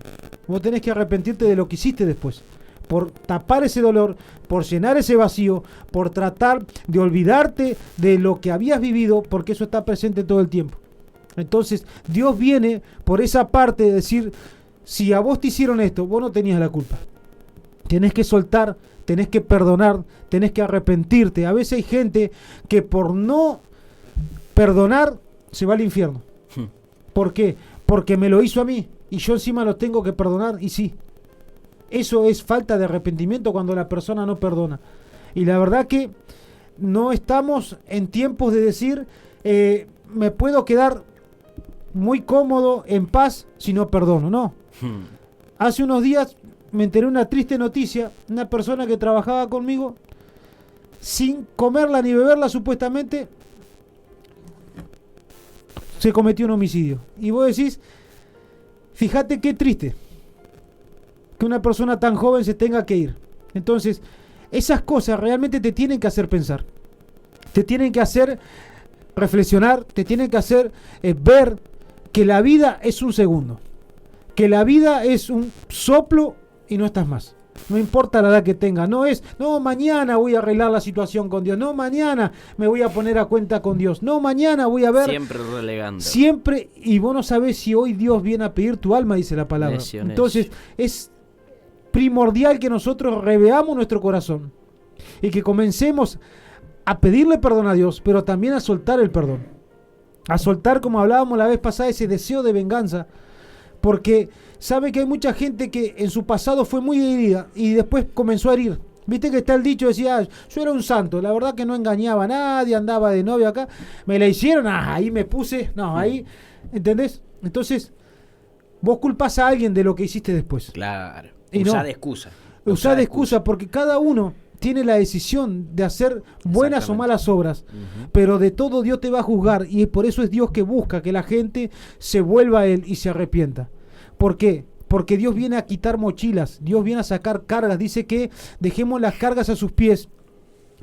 Vos tenés que arrepentirte de lo que hiciste después. Por tapar ese dolor, por llenar ese vacío, por tratar de olvidarte de lo que habías vivido, porque eso está presente todo el tiempo. Entonces Dios viene por esa parte de decir, si a vos te hicieron esto, vos no tenías la culpa. Tenés que soltar, tenés que perdonar, tenés que arrepentirte. A veces hay gente que por no perdonar se va al infierno. ¿Por qué? Porque me lo hizo a mí y yo encima lo tengo que perdonar. Y sí, eso es falta de arrepentimiento cuando la persona no perdona. Y la verdad que no estamos en tiempos de decir, me puedo quedar muy cómodo, en paz, si no perdono. No. Hace unos días me enteré una triste noticia. Una persona que trabajaba conmigo, sin comerla ni beberla supuestamente, se cometió un homicidio. Y vos decís, fíjate qué triste que una persona tan joven se tenga que ir. Entonces, esas cosas realmente te tienen que hacer pensar. Te tienen que hacer reflexionar, te tienen que hacer ver que la vida es un segundo, que la vida es un soplo y no estás más. No importa la edad que tenga, no, mañana voy a arreglar la situación con Dios, no, mañana me voy a poner a cuenta con Dios, no, mañana voy a ver. Siempre relegando. Siempre, y vos no sabés si hoy Dios viene a pedir tu alma, dice la palabra. Entonces, es primordial que nosotros reveamos nuestro corazón y que comencemos a pedirle perdón a Dios, pero también a soltar el perdón. A soltar, como hablábamos la vez pasada, ese deseo de venganza. Porque sabe que hay mucha gente que en su pasado fue muy herida y después comenzó a herir. Viste que está el dicho, decía, yo era un santo, la verdad que no engañaba a nadie, andaba de novio acá, me la hicieron, ahí me puse, ahí, ¿entendés? Entonces, vos culpás a alguien de lo que hiciste después. Claro, usá de excusa. Usá de excusa, porque cada uno tiene la decisión de hacer buenas o malas obras, pero de todo Dios te va a juzgar, y por eso es Dios que busca que la gente se vuelva a Él y se arrepienta. ¿Por qué? Porque Dios viene a quitar mochilas, Dios viene a sacar cargas, dice que dejemos las cargas a sus pies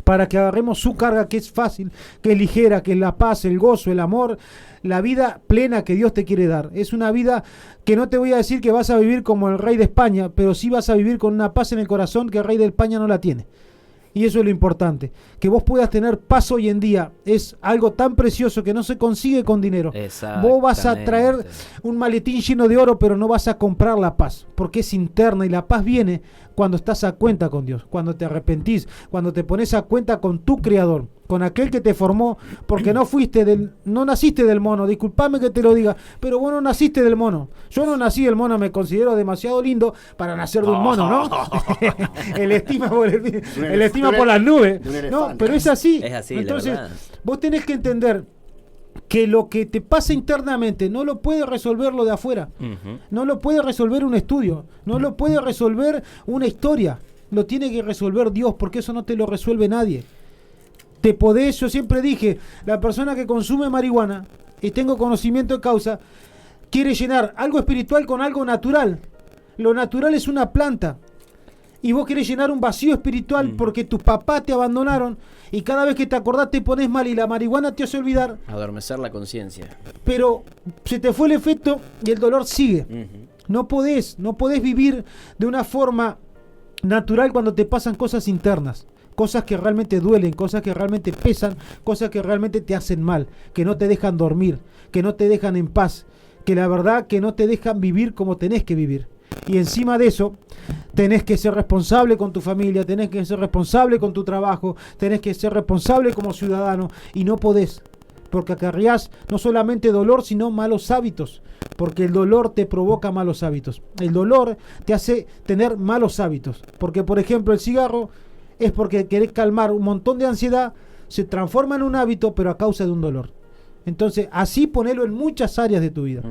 para que agarremos su carga, que es fácil, que es ligera, que es la paz, el gozo, el amor, la vida plena que Dios te quiere dar. Es una vida que no te voy a decir que vas a vivir como el rey de España, pero sí vas a vivir con una paz en el corazón que el rey de España no la tiene. Y eso es lo importante, que vos puedas tener paz hoy en día, es algo tan precioso que no se consigue con dinero. Vos vas a traer un maletín lleno de oro, pero no vas a comprar la paz, porque es interna, y la paz viene cuando estás a cuenta con Dios, cuando te arrepentís, cuando te pones a cuenta con tu Creador, con aquel que te formó, porque no naciste del mono, disculpame que te lo diga, pero vos no naciste del mono. Yo no nací del mono, me considero demasiado lindo para nacer de un mono, ¿no? el estima por las nubes. No, pero es así. Es así. Entonces, vos tenés que entender que lo que te pasa internamente no lo puede resolver lo de afuera. No lo puede resolver un estudio, no lo puede resolver una historia. Lo tiene que resolver Dios, porque eso no te lo resuelve nadie. Yo siempre dije, la persona que consume marihuana, y tengo conocimiento de causa, quiere llenar algo espiritual con algo natural. Lo natural es una planta. Y vos querés llenar un vacío espiritual porque tus papás te abandonaron, y cada vez que te acordás te pones mal, y la marihuana te hace olvidar. Adormecer la conciencia. Pero se te fue el efecto y el dolor sigue. No podés vivir de una forma natural cuando te pasan cosas internas. Cosas que realmente duelen, cosas que realmente pesan, cosas que realmente te hacen mal, que no te dejan dormir, que no te dejan en paz, que la verdad que no te dejan vivir como tenés que vivir. Y encima de eso, tenés que ser responsable con tu familia, tenés que ser responsable con tu trabajo, tenés que ser responsable como ciudadano, y no podés, porque acarreás no solamente dolor, sino malos hábitos, porque el dolor te provoca malos hábitos. El dolor te hace tener malos hábitos, porque por ejemplo el cigarro es porque querés calmar un montón de ansiedad, se transforma en un hábito, pero a causa de un dolor. Entonces, así ponelo en muchas áreas de tu vida.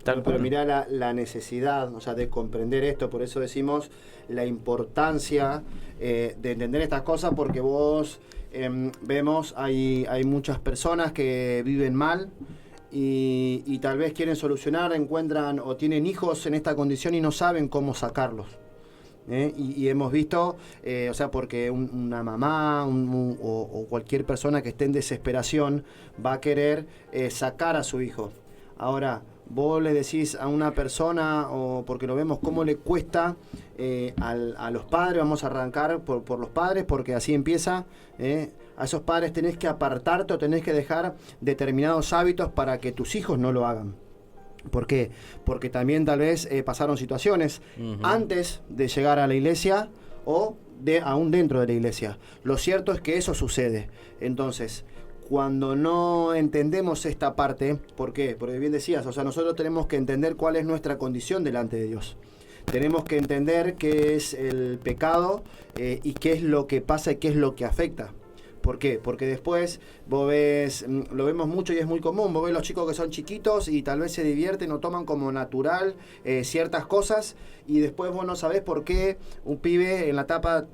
Pero mirá la necesidad, de comprender esto. Por eso decimos la importancia de entender estas cosas, porque vos vemos, hay muchas personas que viven mal y tal vez quieren solucionar, encuentran o tienen hijos en esta condición y no saben cómo sacarlos. Y hemos visto, porque una mamá o cualquier persona que esté en desesperación va a querer sacar a su hijo. Ahora, vos le decís a una persona, o porque lo vemos cómo le cuesta a los padres, vamos a arrancar por los padres, porque así empieza, a esos padres tenés que apartarte o tenés que dejar determinados hábitos para que tus hijos no lo hagan. ¿Por qué? Porque también tal vez pasaron situaciones antes de llegar a la iglesia o aún dentro de la iglesia. Lo cierto es que eso sucede. Entonces, cuando no entendemos esta parte, ¿por qué? Porque bien decías, nosotros tenemos que entender cuál es nuestra condición delante de Dios. Tenemos que entender qué es el pecado y qué es lo que pasa y qué es lo que afecta. ¿Por qué? Porque después vos ves, lo vemos mucho y es muy común, vos ves los chicos que son chiquitos y tal vez se divierten o toman como natural ciertas cosas, y después vos no sabés por qué un pibe en la etapa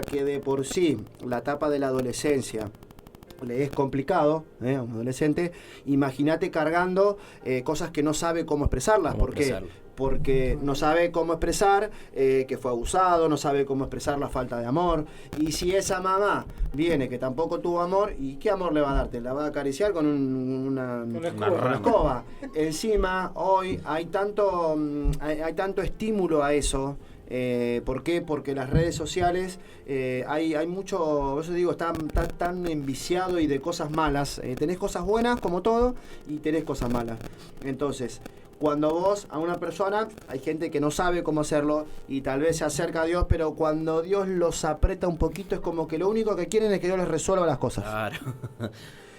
que de por sí, la etapa de la adolescencia, le es complicado, a un adolescente, imagínate cargando cosas que no sabe cómo expresarlas. ¿Por qué? Porque no sabe cómo expresar que fue abusado, no sabe cómo expresar la falta de amor. Y si esa mamá viene que tampoco tuvo amor, ¿y qué amor le va a dar? Te la va a acariciar con una escoba. Encima, hoy hay tanto estímulo a eso, ¿Por qué? Porque las redes sociales hay mucho, por eso digo, está tan enviciado y de cosas malas. Tenés cosas buenas como todo y tenés cosas malas. Entonces, cuando vos a una persona, hay gente que no sabe cómo hacerlo y tal vez se acerca a Dios, pero cuando Dios los aprieta un poquito es como que lo único que quieren es que Dios les resuelva las cosas. Claro.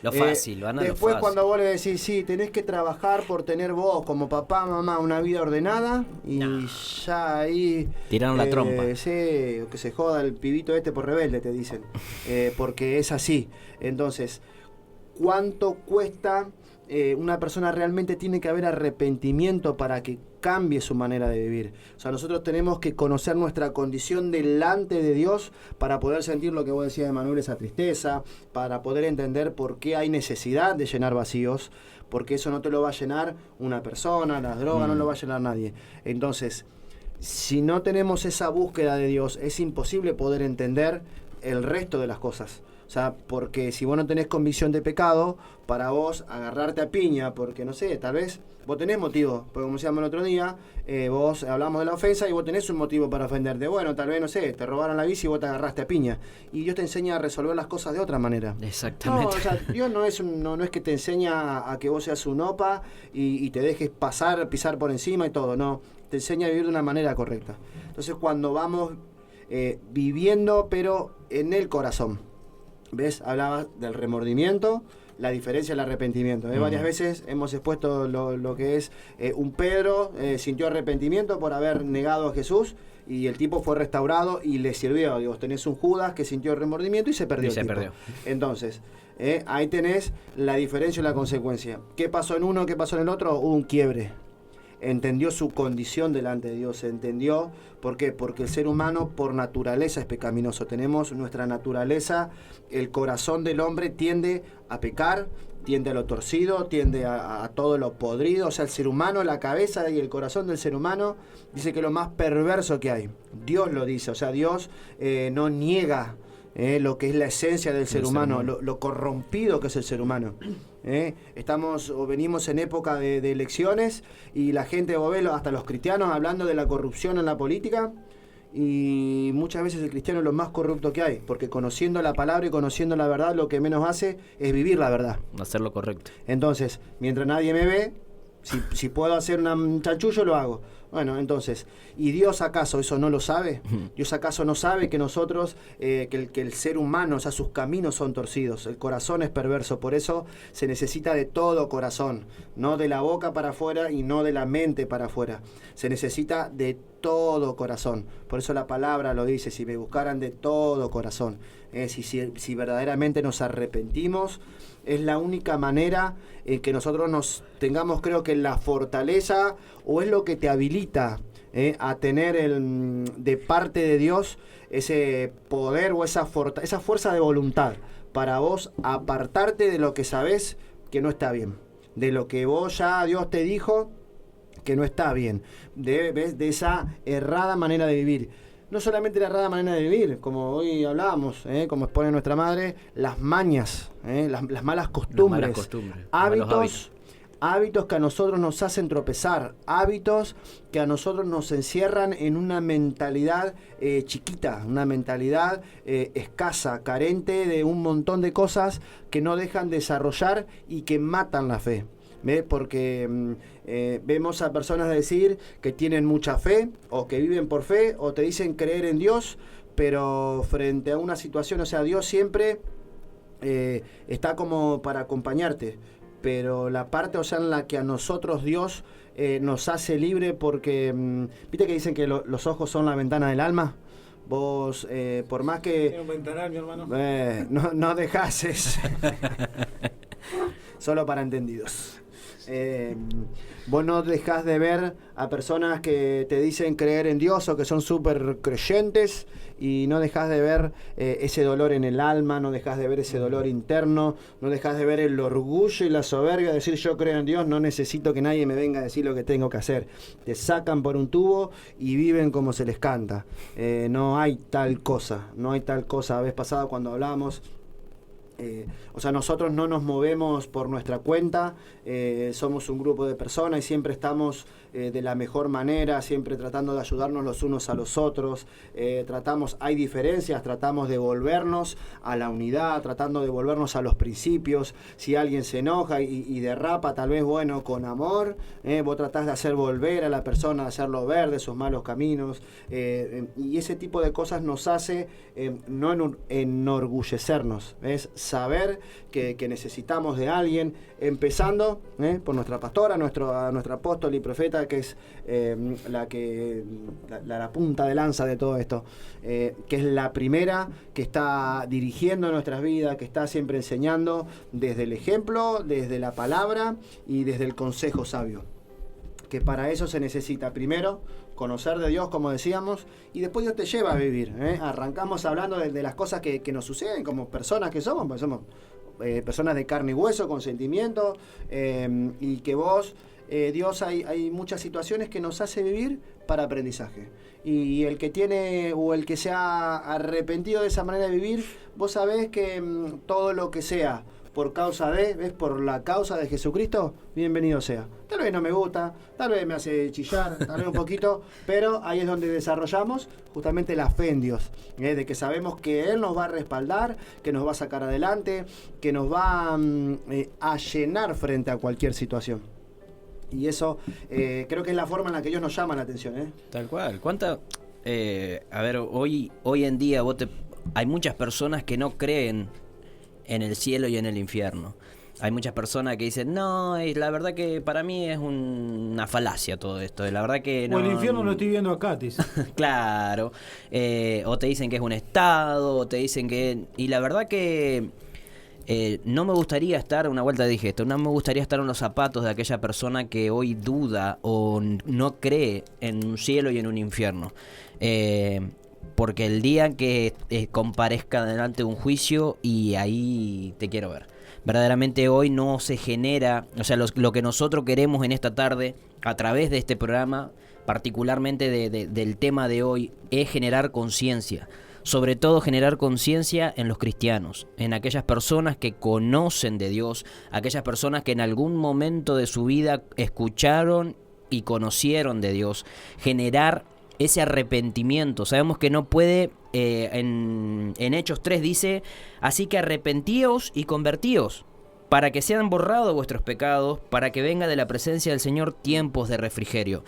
Lo fácil, van a lo después fácil. Cuando vos le decís, sí, tenés que trabajar por tener vos como papá, mamá, una vida ordenada y ya ahí... Tiraron la trompa. Sí, que se joda el pibito este por rebelde, te dicen. Porque es así. Entonces, ¿cuánto cuesta? Una persona realmente tiene que haber arrepentimiento para que cambie su manera de vivir. O sea, nosotros tenemos que conocer nuestra condición delante de Dios para poder sentir lo que vos decías, Emanuel, esa tristeza, para poder entender por qué hay necesidad de llenar vacíos, porque eso no te lo va a llenar una persona, las drogas no lo va a llenar nadie. Entonces, si no tenemos esa búsqueda de Dios, es imposible poder entender el resto de las cosas. O sea, porque si vos no tenés convicción de pecado, para vos agarrarte a piña, porque no sé, tal vez vos tenés motivo, porque como decíamos el otro día, vos hablamos de la ofensa y vos tenés un motivo para ofenderte. Bueno, tal vez, no sé, te robaron la bici y vos te agarraste a piña. Y Dios te enseña a resolver las cosas de otra manera. Exactamente. No, o sea, Dios no es que te enseña a que vos seas un opa y te dejes pisar por encima y todo, no. Te enseña a vivir de una manera correcta. Entonces, cuando vamos viviendo, pero en el corazón. ¿Ves? Hablaba del remordimiento, la diferencia del arrepentimiento. Varias veces hemos expuesto lo que es un Pedro sintió arrepentimiento por haber negado a Jesús y el tipo fue restaurado y le sirvió. Digo, tenés un Judas que sintió remordimiento y se perdió. Entonces, ahí tenés la diferencia y la consecuencia. ¿Qué pasó en uno? ¿Qué pasó en el otro? Hubo un quiebre. Entendió su condición delante de Dios, entendió, ¿por qué? Porque el ser humano por naturaleza es pecaminoso, tenemos nuestra naturaleza, el corazón del hombre tiende a pecar, tiende a lo torcido, tiende a todo lo podrido, o sea, el ser humano, la cabeza y el corazón del ser humano, dice que es lo más perverso que hay, Dios lo dice, o sea, Dios no niega lo que es la esencia del ser humano, lo corrompido que es el ser humano. Estamos o venimos en época de elecciones y la gente, vos ves, hasta los cristianos hablando de la corrupción en la política, y muchas veces el cristiano es lo más corrupto que hay, porque conociendo la palabra y conociendo la verdad, lo que menos hace es vivir la verdad. Hacer lo correcto. Entonces, mientras nadie me ve, si puedo hacer un chanchullo, lo hago. Bueno, entonces, ¿y Dios acaso eso no lo sabe? ¿Dios acaso no sabe que nosotros, que el ser humano, o sea, sus caminos son torcidos, el corazón es perverso? Por eso se necesita de todo corazón, no de la boca para afuera y no de la mente para afuera. Se necesita de todo corazón. Por eso la palabra lo dice, si me buscaran de todo corazón. Si verdaderamente nos arrepentimos, es la única manera que nosotros nos tengamos, creo que la fortaleza, o es lo que te habilita a tener de parte de Dios ese poder o esa fuerza de voluntad para vos apartarte de lo que sabés que no está bien, de lo que vos ya Dios te dijo que no está bien, de esa errada manera de vivir. No solamente la errada manera de vivir, como hoy hablábamos, como expone nuestra madre, las mañas, las malas costumbres, hábitos que a nosotros nos hacen tropezar, hábitos que a nosotros nos encierran en una mentalidad chiquita, una mentalidad escasa, carente de un montón de cosas que no dejan desarrollar y que matan la fe. Porque vemos a personas decir que tienen mucha fe o que viven por fe o te dicen creer en Dios, pero frente a una situación, o sea, Dios siempre está como para acompañarte, pero la parte, o sea, en la que a nosotros Dios nos hace libre, porque viste que dicen que los ojos son la ventana del alma. Vos, por más que... Tiene un ventanal, mi hermano. No dejases. Solo para entendidos. Vos no dejás de ver a personas que te dicen creer en Dios o que son súper creyentes, y no dejás de ver ese dolor en el alma, no dejás de ver ese dolor interno, no dejás de ver el orgullo y la soberbia de decir yo creo en Dios, no necesito que nadie me venga a decir lo que tengo que hacer. Te sacan por un tubo y viven como se les canta. No hay tal cosa. La vez pasada cuando hablábamos O sea, nosotros no nos movemos por nuestra cuenta, somos un grupo de personas y siempre estamos de la mejor manera, siempre tratando de ayudarnos los unos a los otros. Hay diferencias, tratamos de volvernos a la unidad, tratando de volvernos a los principios. Si alguien se enoja y derrapa, tal vez, bueno, con amor, vos tratás de hacer volver a la persona, de hacerlo ver de sus malos caminos. Y ese tipo de cosas nos hace no enorgullecernos, es saber que necesitamos de alguien, empezando por nuestra pastora, nuestra apóstol y profeta, que es la punta de lanza de todo esto, que es la primera que está dirigiendo nuestras vidas, que está siempre enseñando desde el ejemplo, desde la palabra y desde el consejo sabio. Que para eso se necesita primero conocer de Dios, como decíamos, y después Dios te lleva a vivir. Arrancamos hablando de las cosas que nos suceden como personas que somos, pues somos personas de carne y hueso, con sentimientos, y que vos, Dios, hay muchas situaciones que nos hace vivir para aprendizaje. Y el que tiene o el que se ha arrepentido de esa manera de vivir, vos sabés que todo lo que sea por causa por la causa de Jesucristo, bienvenido sea. Tal vez no me gusta, tal vez me hace chillar, tal vez un poquito, pero ahí es donde desarrollamos justamente la fe en Dios, de que sabemos que Él nos va a respaldar, que nos va a sacar adelante, que nos va a llenar frente a cualquier situación. Y eso creo que es la forma en la que Dios nos llama la atención. Tal cual. A ver, hoy en día hay muchas personas que no creen en el cielo y en el infierno. Hay muchas personas que dicen, no, la verdad que para mí es una falacia todo esto. La verdad que no. O el infierno lo estoy viendo acá, te dicen. Claro. O te dicen que es un estado, o te dicen que... Y la verdad que no me gustaría estar, una vuelta dije esto, no me gustaría estar en los zapatos de aquella persona que hoy duda o no cree en un cielo y en un infierno. Porque el día que comparezca delante de un juicio, y ahí te quiero ver. Verdaderamente hoy no se genera, o sea, lo que nosotros queremos en esta tarde, a través de este programa, particularmente del tema de hoy, es generar conciencia. Sobre todo generar conciencia en los cristianos, en aquellas personas que conocen de Dios, aquellas personas que en algún momento de su vida escucharon y conocieron de Dios. Generar ese arrepentimiento. Sabemos que no puede, en Hechos 3 dice, así que arrepentíos y convertíos, para que sean borrados vuestros pecados, para que venga de la presencia del Señor tiempos de refrigerio.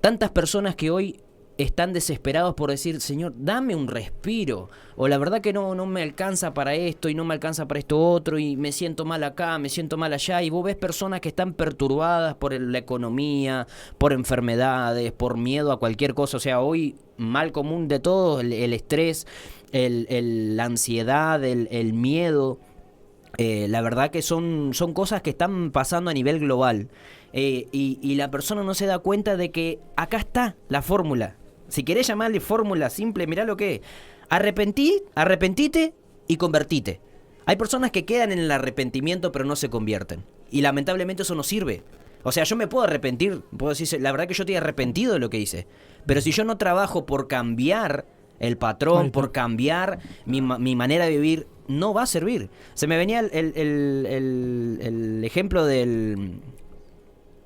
Tantas personas que hoy están desesperados por decir, Señor, dame un respiro, o la verdad que no me alcanza para esto y no me alcanza para esto otro, y me siento mal acá, me siento mal allá, y vos ves personas que están perturbadas por la economía, por enfermedades, por miedo a cualquier cosa. O sea, hoy mal común de todo, el estrés, la ansiedad, el miedo. La verdad que son cosas que están pasando a nivel global, y la persona no se da cuenta de que acá está la fórmula. Si querés llamarle fórmula simple, mirá lo que es. Arrepentite y convertite. Hay personas que quedan en el arrepentimiento pero no se convierten, y lamentablemente eso no sirve. O sea, yo me puedo arrepentir, puedo decir, la verdad que yo estoy arrepentido de lo que hice, pero si yo no trabajo por cambiar el patrón, por cambiar mi manera de vivir, no va a servir. Se me venía el ejemplo de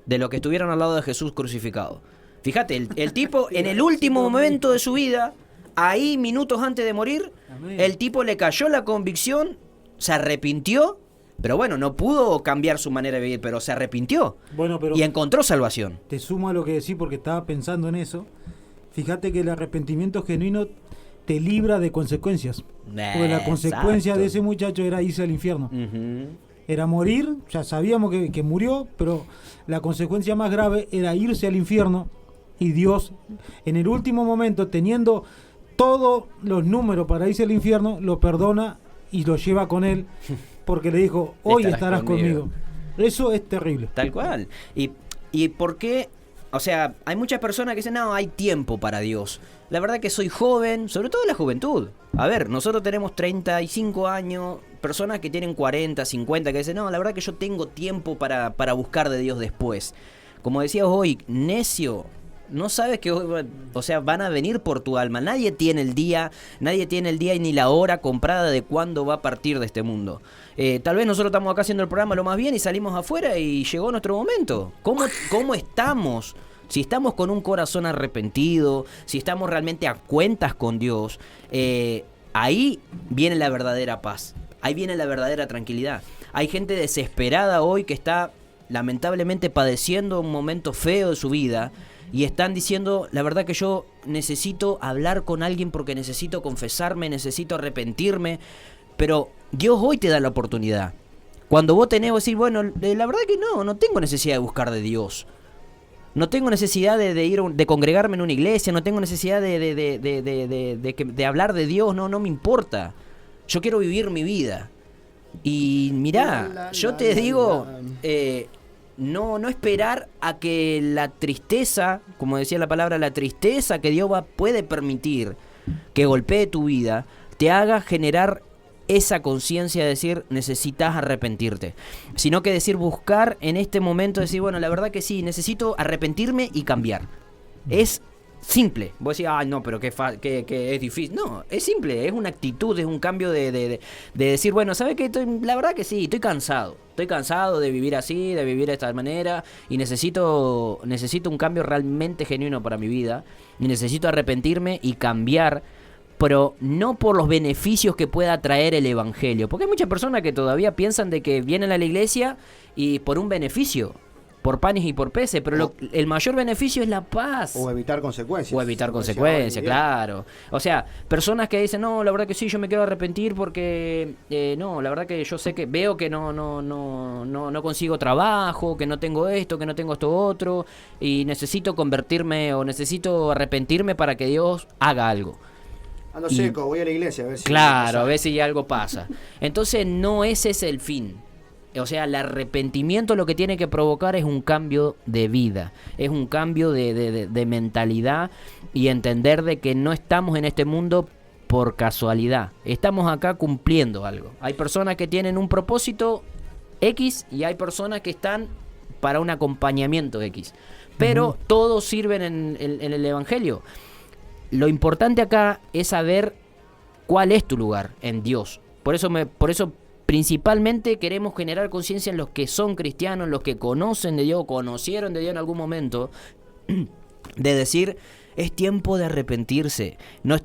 lo que estuvieron al lado de Jesús crucificado. Fíjate, el tipo en el último momento de su vida, ahí minutos antes de morir, el tipo le cayó la convicción, se arrepintió, pero bueno, no pudo cambiar su manera de vivir, pero se arrepintió, y encontró salvación. Te sumo a lo que decís porque estaba pensando en eso. Fíjate que el arrepentimiento genuino te libra de consecuencias. Porque la consecuencia de ese muchacho era irse al infierno. Era morir, ya sabíamos que murió, pero la consecuencia más grave era irse al infierno. Y Dios, en el último momento, teniendo todos los números para irse al infierno, lo perdona y lo lleva con él, porque le dijo, hoy estarás conmigo. Eso es terrible. Tal cual. ¿Y por qué? O sea, hay muchas personas que dicen, no, hay tiempo para Dios. La verdad que soy joven, sobre todo la juventud. A ver, nosotros tenemos 35 años, personas que tienen 40, 50, que dicen, no, la verdad que yo tengo tiempo para buscar de Dios después. Como decías hoy, necio no sabes que, o sea, van a venir por tu alma. Nadie tiene el día y ni la hora comprada de cuándo va a partir de este mundo. Tal vez nosotros estamos acá haciendo el programa lo más bien y salimos afuera y llegó nuestro momento. ¿Cómo estamos? Si estamos con un corazón arrepentido, si estamos realmente a cuentas con Dios, ahí viene la verdadera paz, ahí viene la verdadera tranquilidad. Hay gente desesperada hoy que está lamentablemente padeciendo un momento feo de su vida y están diciendo, la verdad que yo necesito hablar con alguien porque necesito confesarme, necesito arrepentirme, pero Dios hoy te da la oportunidad. Cuando vos tenés que decir, bueno, la verdad que no tengo necesidad de buscar de Dios. No tengo necesidad de congregarme en una iglesia, no tengo necesidad de hablar de Dios, no me importa. Yo quiero vivir mi vida. Y mirá, yo te digo, no esperar a que la tristeza, como decía la palabra, la tristeza que Dios puede permitir que golpee tu vida, te haga generar esa conciencia de decir, necesitas arrepentirte, sino que decir, buscar en este momento, decir, bueno, la verdad que sí, necesito arrepentirme y cambiar. Es simple. Vos decís, no, pero que es difícil. No, es simple, es una actitud, es un cambio de decir, bueno, ¿sabes qué? La verdad que sí, estoy cansado de vivir así, de vivir de esta manera, y necesito un cambio realmente genuino para mi vida, y necesito arrepentirme y cambiar, pero no por los beneficios que pueda traer el evangelio, porque hay muchas personas que todavía piensan de que vienen a la iglesia y por un beneficio, por panes y por peces, pero el mayor beneficio es la paz. O evitar consecuencias. Claro. O sea, personas que dicen, no, la verdad que sí, yo me quiero arrepentir porque, no, la verdad que yo sé que veo que no consigo trabajo, que no tengo esto, que no tengo esto otro, y necesito convertirme o necesito arrepentirme para que Dios haga algo. Ando seco, voy a la iglesia a ver si... Claro, a ver si algo pasa. Entonces no ese es el fin. O sea, el arrepentimiento lo que tiene que provocar es un cambio de vida, es un cambio de mentalidad y entender de que no estamos en este mundo por casualidad. Estamos acá cumpliendo algo. Hay personas que tienen un propósito X y hay personas que están para un acompañamiento X. Pero todos sirven en el Evangelio. Lo importante acá es saber cuál es tu lugar en Dios. Por eso principalmente queremos generar conciencia en los que son cristianos, los que conocen de Dios, conocieron de Dios en algún momento, de decir, es tiempo de arrepentirse. No